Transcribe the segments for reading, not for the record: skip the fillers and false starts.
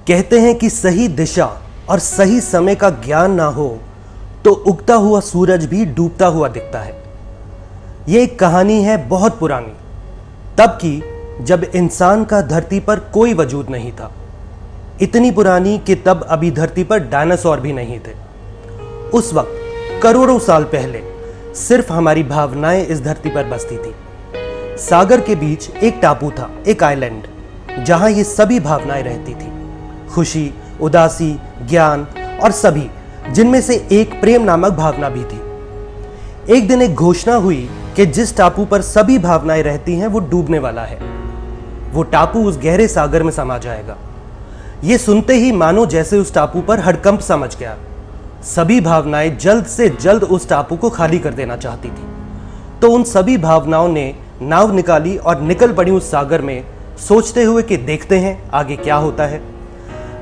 कहते हैं कि सही दिशा और सही समय का ज्ञान ना हो तो उगता हुआ सूरज भी डूबता हुआ दिखता है। ये एक कहानी है बहुत पुरानी, तब की जब इंसान का धरती पर कोई वजूद नहीं था। इतनी पुरानी कि तब अभी धरती पर डायनासोर भी नहीं थे। उस वक्त करोड़ों साल पहले सिर्फ हमारी भावनाएं इस धरती पर बसती थी। सागर के बीच एक टापू था, एक आइलैंड, जहां ये सभी भावनाएं रहती थी, खुशी, उदासी, ज्ञान और सभी, जिनमें से एक प्रेम नामक भावना भी थी। एक दिन एक घोषणा हुई कि जिस टापू पर सभी भावनाएं रहती हैं वो डूबने वाला है। वो टापू उस गहरे सागर में समा जाएगा। ये सुनते ही मानो जैसे उस टापू पर हड़कंप सा मच गया। सभी भावनाएं जल्द से जल्द उस टापू को खाली कर देना चाहती थी। तो उन सभी भावनाओं ने नाव निकाली और निकल पड़ी उस सागर में, सोचते हुए कि देखते हैं आगे क्या होता है।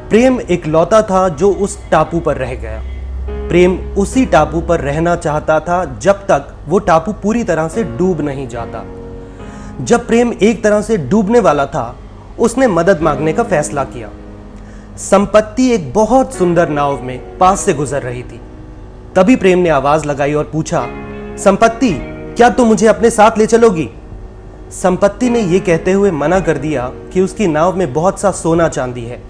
प्रेम एक लौता था जो उस टापू पर रह गया। प्रेम उसी टापू पर रहना चाहता था जब तक वो टापू पूरी तरह से डूब नहीं जाता। जब प्रेम एक तरह से डूबने वाला था, उसने मदद मांगने का फैसला किया। संपत्ति एक बहुत सुंदर नाव में पास से गुजर रही थी। तभी प्रेम ने आवाज लगाई और पूछा, संपत्ति, क्या तुम मुझे अपने साथ ले चलोगी? संपत्ति ने यह कहते हुए मना कर दिया कि उसकी नाव में बहुत सा सोना चांदी है,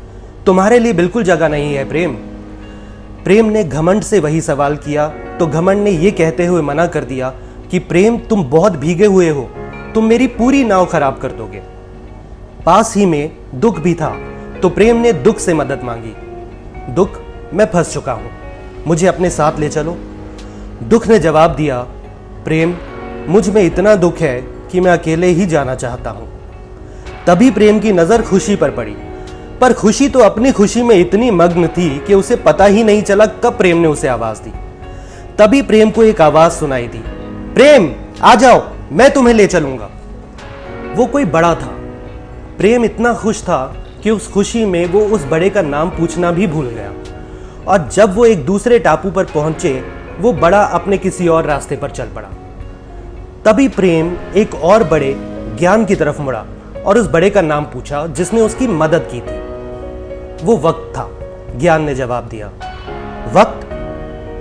तुम्हारे लिए बिल्कुल जगह नहीं है प्रेम। प्रेम ने घमंड से वही सवाल किया तो घमंड ने यह कहते हुए मना कर दिया कि प्रेम, तुम बहुत भीगे हुए हो, तुम मेरी पूरी नाव खराब कर दोगे। पास ही में दुख भी था तो प्रेम ने दुख से मदद मांगी। दुख, मैं फंस चुका हूं, मुझे अपने साथ ले चलो। दुख ने जवाब दिया, प्रेम, मुझ में इतना दुख है कि मैं अकेले ही जाना चाहता हूं। तभी प्रेम की नजर खुशी पर पड़ी, पर खुशी तो अपनी खुशी में इतनी मग्न थी कि उसे पता ही नहीं चला कब प्रेम ने उसे आवाज दी। तभी प्रेम को एक आवाज सुनाई दी, प्रेम, आ जाओ, मैं तुम्हें ले चलूंगा। वो कोई बड़ा था। प्रेम इतना खुश था कि उस खुशी में वो उस बड़े का नाम पूछना भी भूल गया। और जब वो एक दूसरे टापू पर पहुंचे, वो बड़ा अपने किसी और रास्ते पर चल पड़ा। तभी प्रेम एक और बड़े ज्ञान की तरफ मुड़ा और उस बड़े का नाम पूछा जिसने उसकी मदद की थी। वो वक्त था। ज्ञान ने जवाब दिया, वक्त?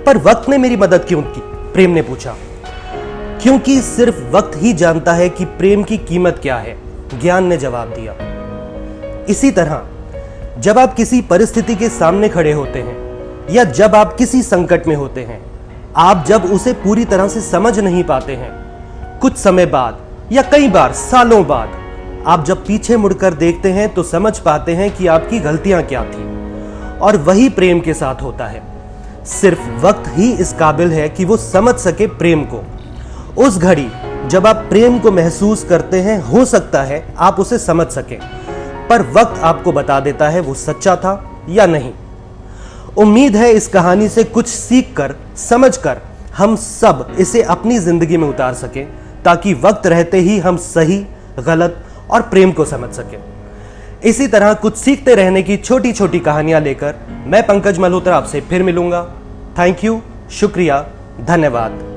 पर वक्त ने मेरी मदद क्यों की? प्रेम ने पूछा। क्योंकि सिर्फ वक्त ही जानता है कि प्रेम की कीमत क्या है, ज्ञान ने जवाब दिया। इसी तरह जब आप किसी परिस्थिति के सामने खड़े होते हैं या जब आप किसी संकट में होते हैं, आप जब उसे पूरी तरह से समझ नहीं पाते हैं, कुछ समय बाद या कई बार सालों बाद आप जब पीछे मुड़कर देखते हैं तो समझ पाते हैं कि आपकी गलतियां क्या थी। और वही प्रेम के साथ होता है। सिर्फ वक्त ही इस काबिल है कि वो समझ सके प्रेम को। उस घड़ी जब आप प्रेम को महसूस करते हैं, हो सकता है आप उसे समझ सकें, पर वक्त आपको बता देता है वो सच्चा था या नहीं। उम्मीद है इस कहानी से कुछ सीखकर, समझकर हम सब इसे अपनी जिंदगी में उतार सकें, ताकि वक्त रहते ही हम सही, गलत और प्रेम को समझ सकें। इसी तरह कुछ सीखते रहने की छोटी छोटी कहानियां लेकर मैं पंकज मल्होत्रा आपसे फिर मिलूंगा। थैंक यू, शुक्रिया, धन्यवाद।